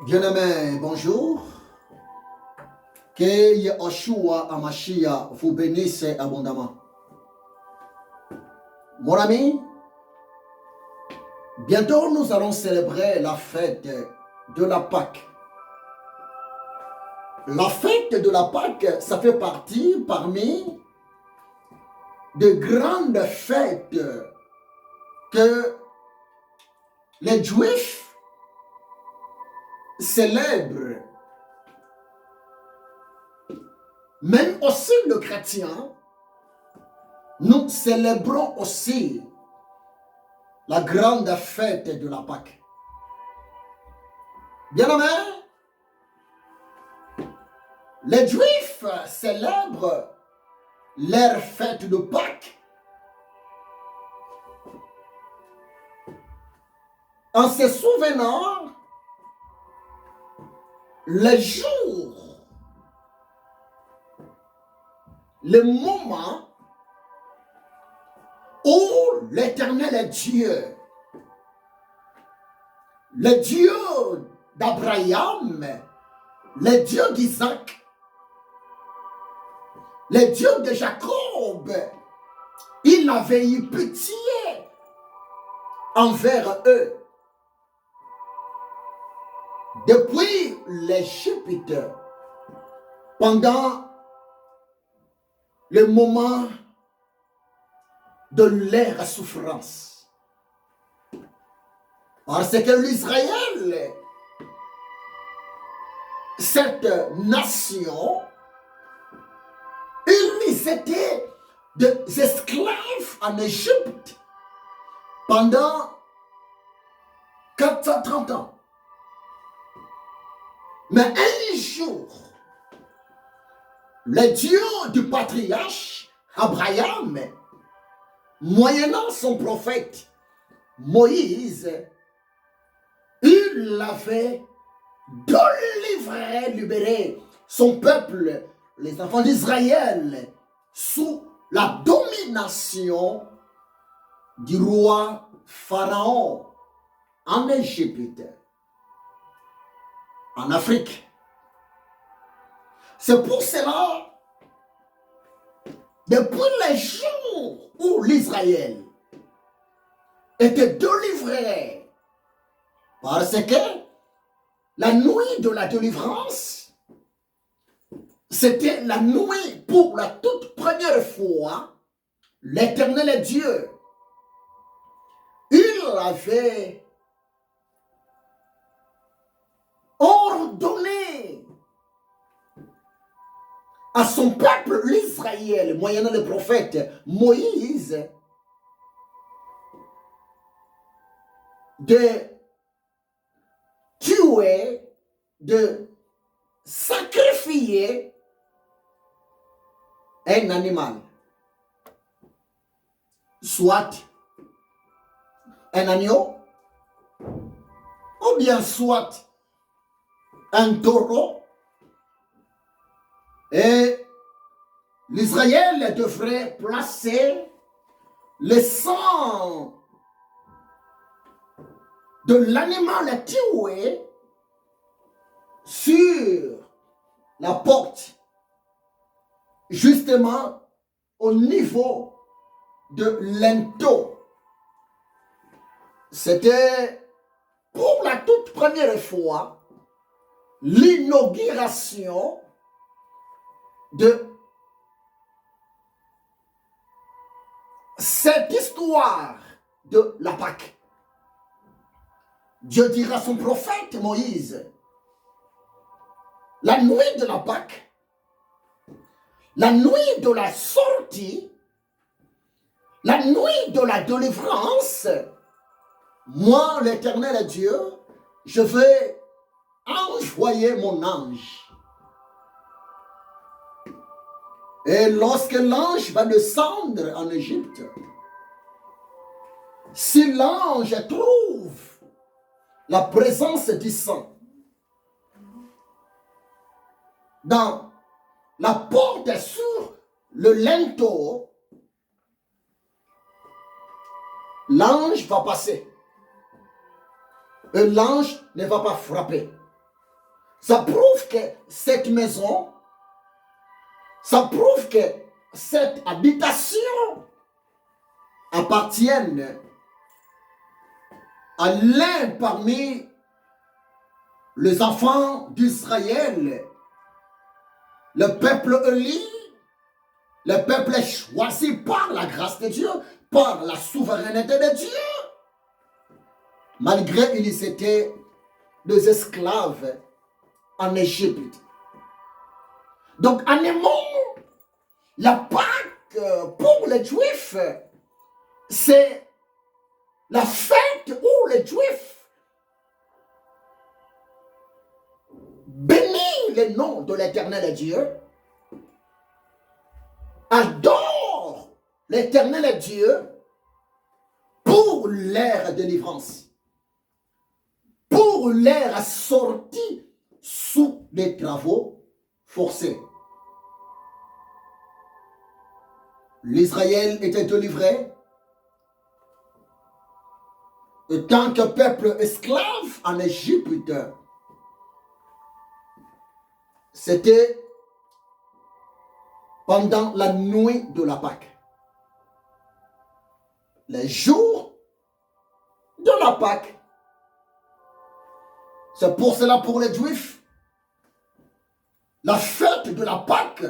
Bien-aimés, bonjour. Que Yeshua Amashia vous bénisse abondamment. Mon ami, bientôt nous allons célébrer la fête de la Pâque. La fête de la Pâque, ça fait partie parmi de grandes fêtes que les Juifs célèbrent. Même aussi le chrétien, nous célébrons aussi la grande fête de la Pâque. Bien-aimés, les Juifs célèbrent leur fête de Pâques en se souvenant les jours, le moment où l'Éternel Dieu, le Dieu d'Abraham, le Dieu d'Isaac, le Dieu de Jacob, il avait eu pitié envers eux. Depuis l'Égypte, pendant le moment de leur souffrance. Parce que l'Israël, cette nation, ils étaient des esclaves en Égypte pendant 430 ans. Mais un jour, le Dieu du patriarche Abraham, moyennant son prophète Moïse, il avait libéré son peuple, les enfants d'Israël, sous la domination du roi Pharaon en Égypte, en Afrique. C'est pour cela, depuis les jours où l'Israël était délivré, parce que la nuit de la délivrance, c'était la nuit pour la toute première fois, l'Éternel Dieu, il avait ordonné à son peuple l'Israël, moyennant le prophète Moïse, de tuer, de sacrifier un animal, soit un agneau, ou bien soit un taureau, et l'Israël devrait placer le sang de l'animal tué sur la porte, justement au niveau de linteau. C'était pour la toute première fois l'inauguration de cette histoire de la Pâque. Dieu dira à son prophète Moïse, la nuit de la Pâque, la nuit de la sortie, la nuit de la délivrance, moi, l'Éternel Dieu, je vais envoyer mon ange. Et lorsque l'ange va descendre en Égypte, si l'ange trouve la présence du sang dans la porte sur le linteau, l'ange va passer. Et l'ange ne va pas frapper. Ça prouve que cette maison, ça prouve que cette habitation appartient à l'un parmi les enfants d'Israël, le peuple élu, le peuple choisi par la grâce de Dieu, par la souveraineté de Dieu, malgré qu'ils étaient des esclaves en Égypte. Donc, en un mot, la Pâque pour les Juifs, c'est la fête où les Juifs bénissent le nom de l'Éternel Dieu, adorent l'Éternel Dieu pour leur délivrance, pour leur sortie sous les travaux forcés. L'Israël était délivré en tant que peuple esclave en Égypte. C'était pendant la nuit de la Pâque. Les jours de la Pâque. C'est pour cela, pour les Juifs, la fête de la Pâque,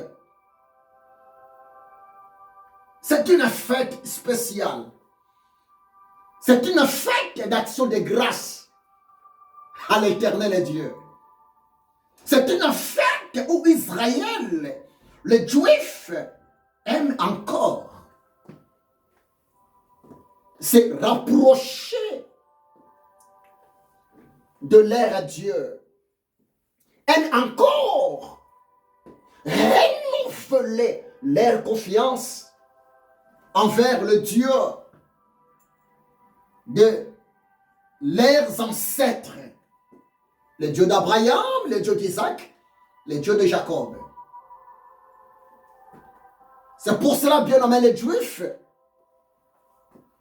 c'est une fête spéciale. C'est une fête d'action de grâce à l'Éternel Dieu. C'est une fête où Israël, les Juifs, aiment encore se rapprocher de leur Dieu. Aiment encore renouveler leur confiance envers le Dieu de leurs ancêtres, le Dieu d'Abraham, le Dieu d'Isaac, le Dieu de Jacob. C'est pour cela, bien aimés les Juifs,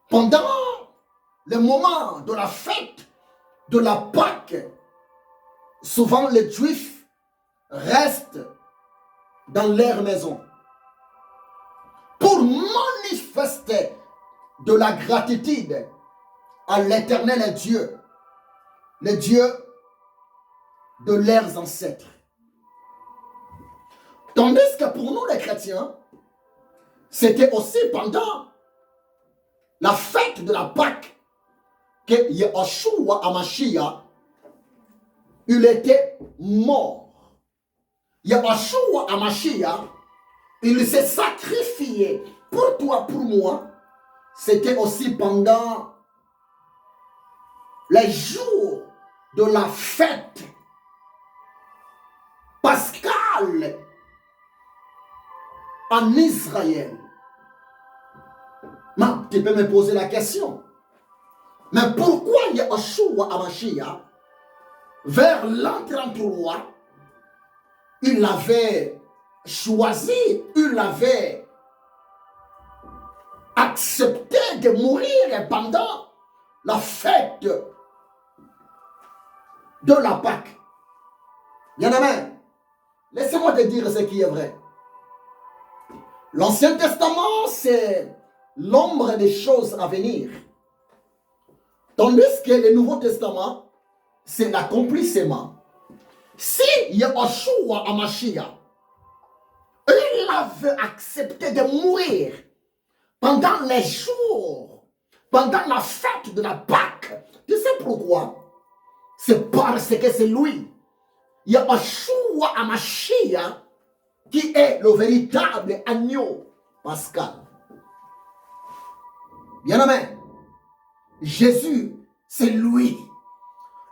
pendant le moment de la fête de la Pâque, souvent les Juifs restent dans leur maison pour manifester de la gratitude à l'Éternel Dieu, le Dieu de leurs ancêtres. Tandis que pour nous les chrétiens, c'était aussi pendant la fête de la Pâque que Yeshua HaMashiach, il était mort. Yeshua HaMashiach, il s'est sacrifié pour toi, pour moi. C'était aussi pendant les jours de la fête pascale en Israël. Mais tu peux me poser la question. Mais pourquoi Yeshua HaMashiach, vers l'an 33, il avait choisi, il avait accepté de mourir pendant la fête de la Pâque? Bien-aimé, laissez-moi te dire ce qui est vrai. L'Ancien Testament, c'est l'ombre des choses à venir. Tandis que le Nouveau Testament, c'est l'accomplissement. Si Yeshua HaMashiach, il avait accepté de mourir pendant les jours, pendant la fête de la Pâque, tu sais pourquoi? C'est parce que c'est lui, Yeshua HaMashiach, qui est le véritable agneau pascal. Bien-aimé, Jésus, c'est lui.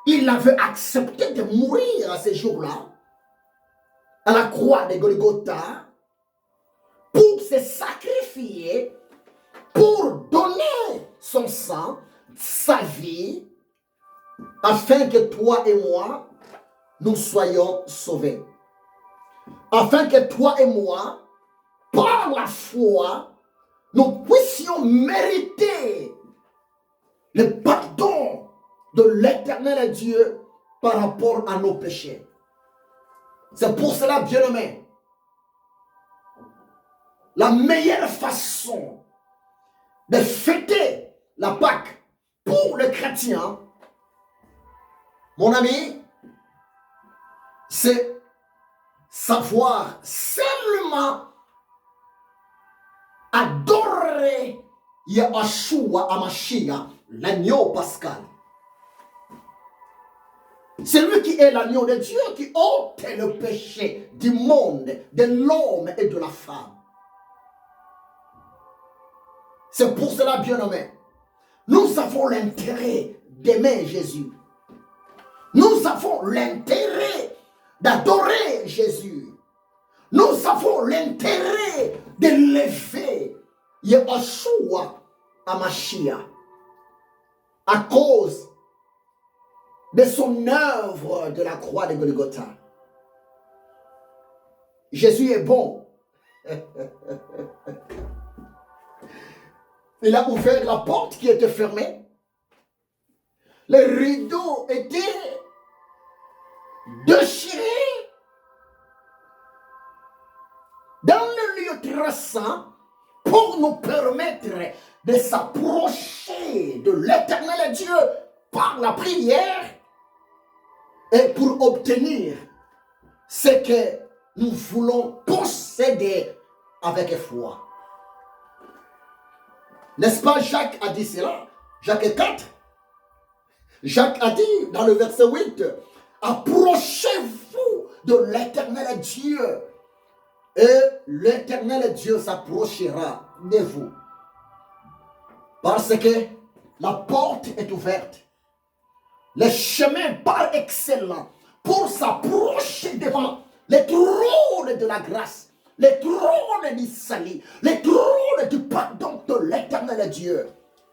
Il avait accepté de mourir à ce jour-là, à la croix de Golgotha, pour se sacrifier, pour donner son sang, sa vie, afin que toi et moi, nous soyons sauvés. Afin que toi et moi, par la foi, nous puissions mériter le pardon de l'Éternel Dieu par rapport à nos péchés. C'est pour cela, bien-aimé, la meilleure façon de fêter la Pâque pour le chrétien, mon ami, c'est savoir seulement adorer Yahshua Hamashiach, l'agneau pascal. C'est lui qui est l'agneau de Dieu qui ôte le péché du monde, de l'homme et de la femme. C'est pour cela, bien-aimé, nous avons l'intérêt d'aimer Jésus. Nous avons l'intérêt d'adorer Jésus. Nous avons l'intérêt d'élever Yahshua Hamashiach à cause de son œuvre de la croix de Golgotha. Jésus est bon. Il a ouvert la porte qui était fermée. Les rideaux étaient déchirés. Dans le lieu très saint, pour nous permettre de s'approcher de l'éternel Dieu par la prière et pour obtenir ce que nous voulons posséder avec foi. N'est-ce pas, Jacques a dit cela? Jacques 4. Jacques a dit dans le verset 8, approchez-vous de l'éternel Dieu et l'éternel Dieu s'approchera de vous. Parce que la porte est ouverte. Le chemin par excellent pour s'approcher devant le trône de la grâce, le trône du salut, le trône du pardon de l'éternel Dieu.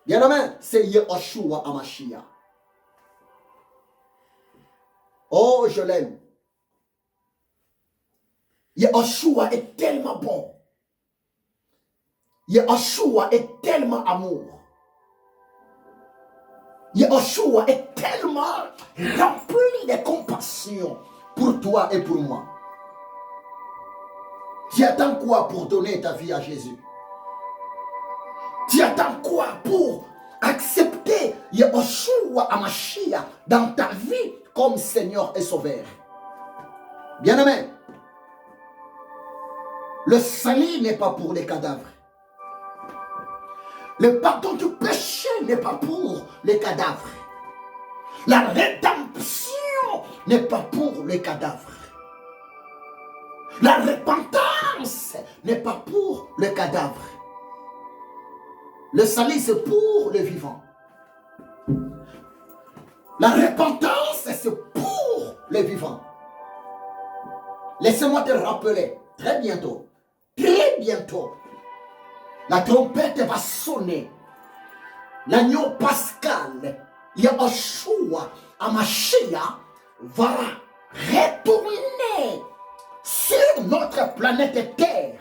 Bien-aimé, c'est Yahshua Hamashiach. Oh, je l'aime. Yahshua est tellement bon. Yahshua est tellement amour. Yahshua est tellement rempli de compassion pour toi et pour moi. Tu attends quoi pour donner ta vie à Jésus? Tu attends quoi pour accepter Yahshua Hamashiach dans ta vie comme Seigneur et Sauveur? Bien-aimé, le salut n'est pas pour les cadavres. Le pardon du péché n'est pas pour les cadavres. La rédemption n'est pas pour les cadavres. La repentance n'est pas pour les cadavres. Le salut, c'est pour les vivants. La repentance, c'est pour les vivants. Laissez-moi te rappeler, très bientôt, la trompette va sonner. L'agneau pascal, Yahshua Hamashiach, va retourner sur notre planète Terre.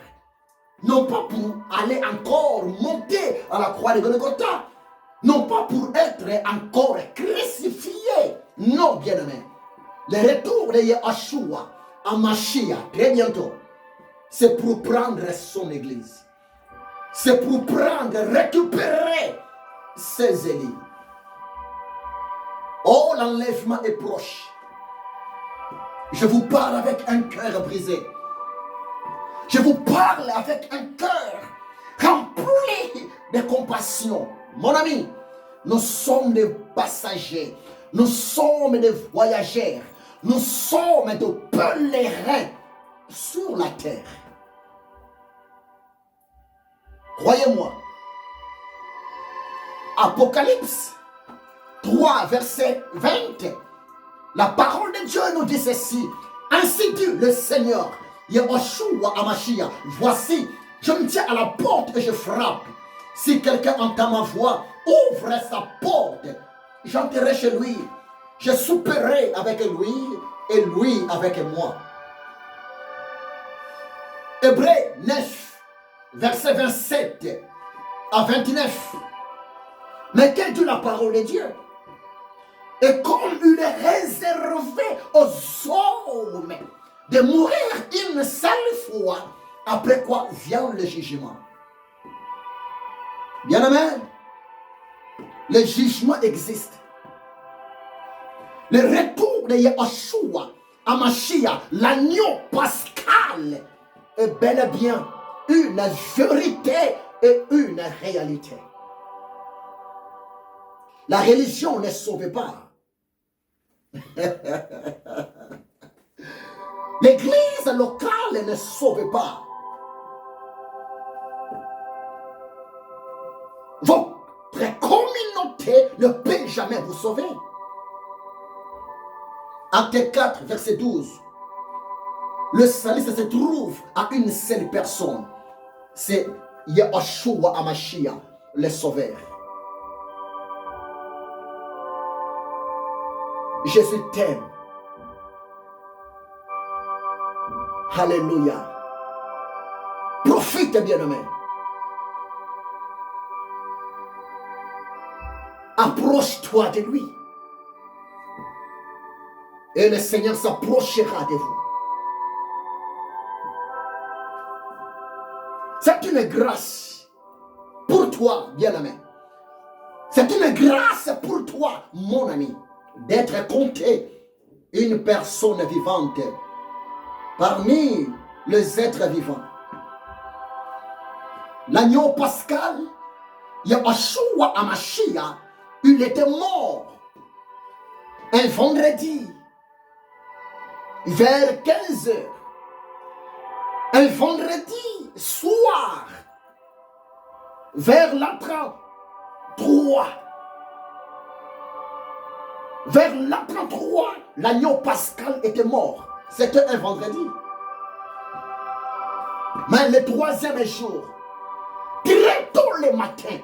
Non pas pour aller encore monter à la croix de Golgotha. Non pas pour être encore crucifié. Non, bien-aimé. Le retour de Yahshua Hamashiach, très bientôt, c'est pour prendre son église. C'est pour prendre, récupérer ses élus. Oh, l'enlèvement est proche. Je vous parle avec un cœur brisé. Je vous parle avec un cœur rempli de compassion. Mon ami, nous sommes des passagers. Nous sommes des voyageurs. Nous sommes des pèlerins sur la terre. Croyez-moi. Apocalypse 3, verset 20. La parole de Dieu nous dit ceci. Ainsi dit le Seigneur, Yahshua Hamashiach. Voici, je me tiens à la porte et je frappe. Si quelqu'un entend ma voix, ouvre sa porte. J'entrerai chez lui. Je souperai avec lui et lui avec moi. Hébreux 9. Verset 27 à 29. Mais quelle est la parole de Dieu? Et comme il est réservé aux hommes de mourir une seule fois, après quoi vient le jugement. Bien-aimé, le jugement existe. Le retour de Yahushua à Mashiach, l'agneau pascal, est bel et bien une vérité et une réalité. La religion ne sauve pas. L'église locale ne sauve pas. Votre communauté ne peut jamais vous sauver. Acte 4, verset 12. Le salut se trouve à une seule personne. C'est Yahushua HaMashiach, le Sauveur. Jésus t'aime. Alléluia. Profite, bien-aimé. Approche-toi de lui. Et le Seigneur s'approchera de vous. C'est une grâce pour toi, bien-aimé. C'est une grâce pour toi, mon ami, d'être compté une personne vivante parmi les êtres vivants. L'agneau pascal, Yahushua HaMashiach, il était mort un vendredi vers 15 heures. Un vendredi soir vers l'entrée 3. Vers l'entrée 3, l'agneau pascal était mort. C'était un vendredi. Mais le troisième jour, très tôt le matin,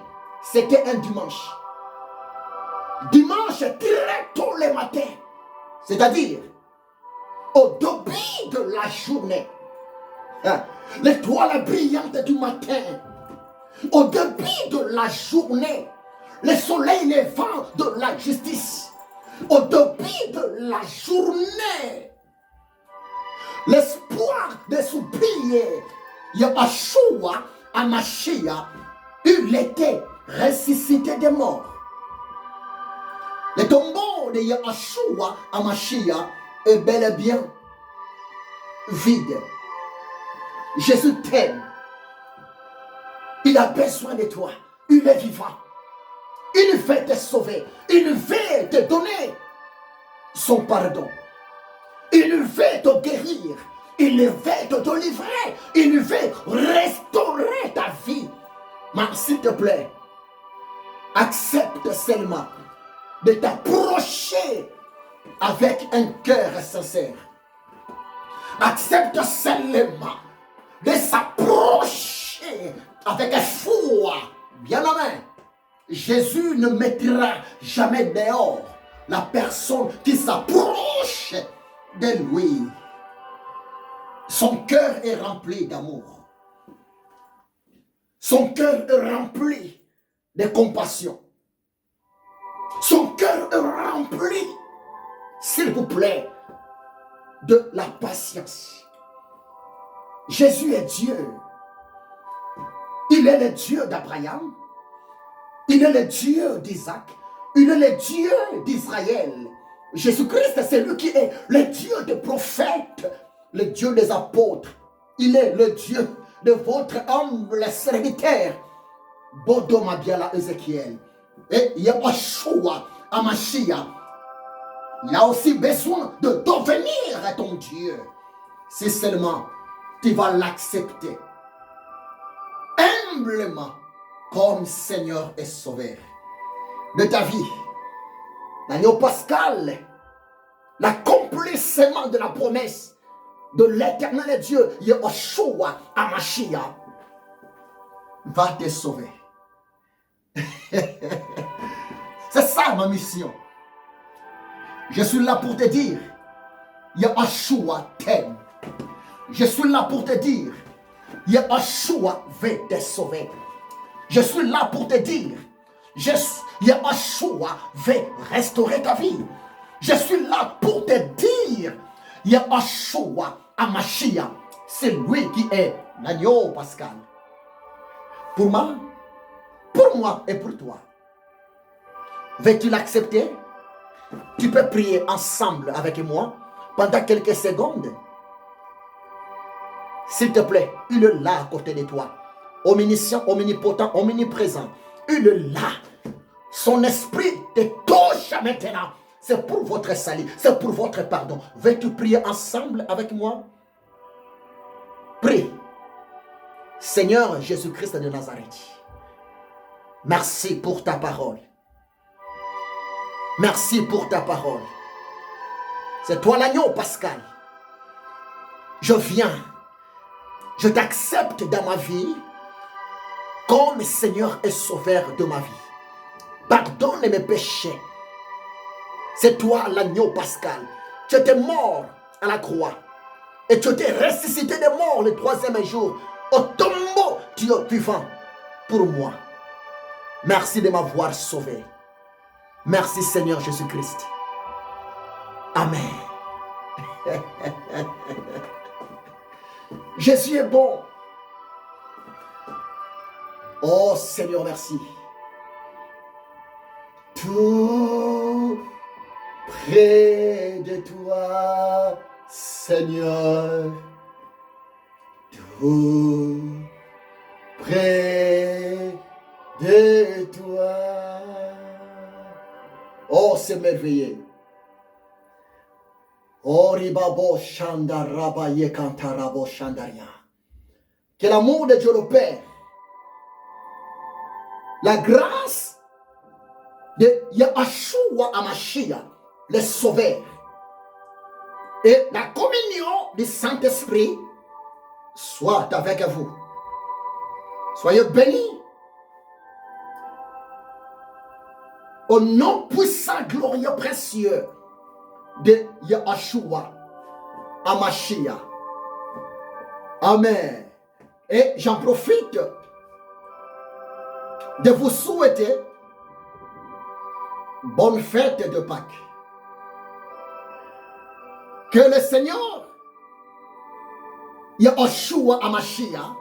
c'était un dimanche. Dimanche, très tôt le matin, c'est-à-dire au début de la journée, l'étoile brillante du matin, au début de la journée, le soleil levant de la justice, au début de la journée, l'espoir de s'oublier, Yahushua HaMashiach, il était ressuscité des morts. Le tombeau de Yahushua HaMashiach est bel et bien vide. Jésus t'aime. Il a besoin de toi. Il est vivant. Il veut te sauver. Il veut te donner son pardon. Il veut te guérir. Il veut te délivrer. Il veut restaurer ta vie. Mais s'il te plaît, accepte seulement de t'approcher avec un cœur sincère. Accepte seulement de s'approcher avec foi. Bien-aimé, Jésus ne mettra jamais dehors la personne qui s'approche de lui. Son cœur est rempli d'amour. Son cœur est rempli de compassion. Son cœur est rempli, s'il vous plaît, de la patience. Jésus est Dieu. Il est le Dieu d'Abraham. Il est le Dieu d'Isaac. Il est le Dieu d'Israël. Jésus-Christ, c'est lui qui est le Dieu des prophètes, le Dieu des apôtres. Il est le Dieu de votre humble serviteur, Bodo Mabiala Ézéchiel. Et Yahushua HaMashiach, il a aussi besoin de devenir ton Dieu. Si seulement tu vas l'accepter humblement comme Seigneur et Sauveur de ta vie. L'agneau pascal, l'accomplissement de la promesse de l'éternel Dieu, Yahushua HaMashiach, va te sauver. C'est ça ma mission. Je suis là pour te dire, Yahushua t'aime. Je suis là pour te dire, Yahushua veut te sauver. Je suis là pour te dire, Yahushua veut restaurer ta vie. Je suis là pour te dire, Yahushua Hamashiach. C'est lui qui est l'agneau pascal. Pour moi et pour toi. Veux-tu l'accepter? Tu peux prier ensemble avec moi pendant quelques secondes. S'il te plaît, il est là à côté de toi. Omniscient, omnipotent, omniprésent. Il est là. Son esprit te touche maintenant. C'est pour votre salut, c'est pour votre pardon. Veux-tu prier ensemble avec moi? Prie. Seigneur Jésus-Christ de Nazareth, merci pour ta parole. Merci pour ta parole. C'est toi l'agneau pascal. Je viens. Je t'accepte dans ma vie comme Seigneur et Sauveur de ma vie. Pardonne mes péchés. C'est toi l'agneau pascal. Tu étais mort à la croix. Et tu étais ressuscité des morts le 3e jour. Au tombeau, tu es vivant pour moi. Merci de m'avoir sauvé. Merci Seigneur Jésus-Christ. Amen. Jésus est bon. Oh Seigneur, merci. Tout près de toi, Seigneur. Tout près de toi. Oh, c'est merveilleux. Oh, ribabo shandaraba yekantarabo shandaria. Que l'amour de Dieu le Père, la grâce de Yahshua Hamashiach, le Sauveur, et la communion du Saint-Esprit soit avec vous. Soyez bénis. Au nom puissant, glorieux, précieux de Yahshua Hamashiach. Amen. Et j'en profite de vous souhaiter bonne fête de Pâques. Que le Seigneur Yahshua Hamashiach,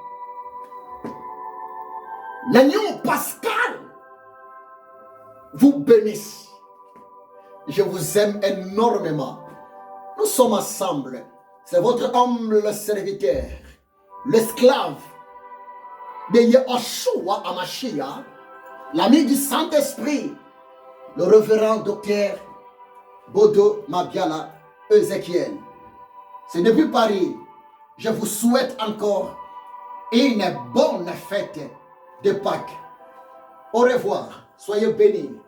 l'agneau pascal, vous bénisse. Je vous aime énormément. Nous sommes ensemble. C'est votre humble serviteur, l'esclave de Yahshua Hamashiach, l'ami du Saint-Esprit, le révérend docteur Bodo Mabiala Ezekiel. C'est depuis Paris. Je vous souhaite encore une bonne fête de Pâques. Au revoir. Soyez bénis.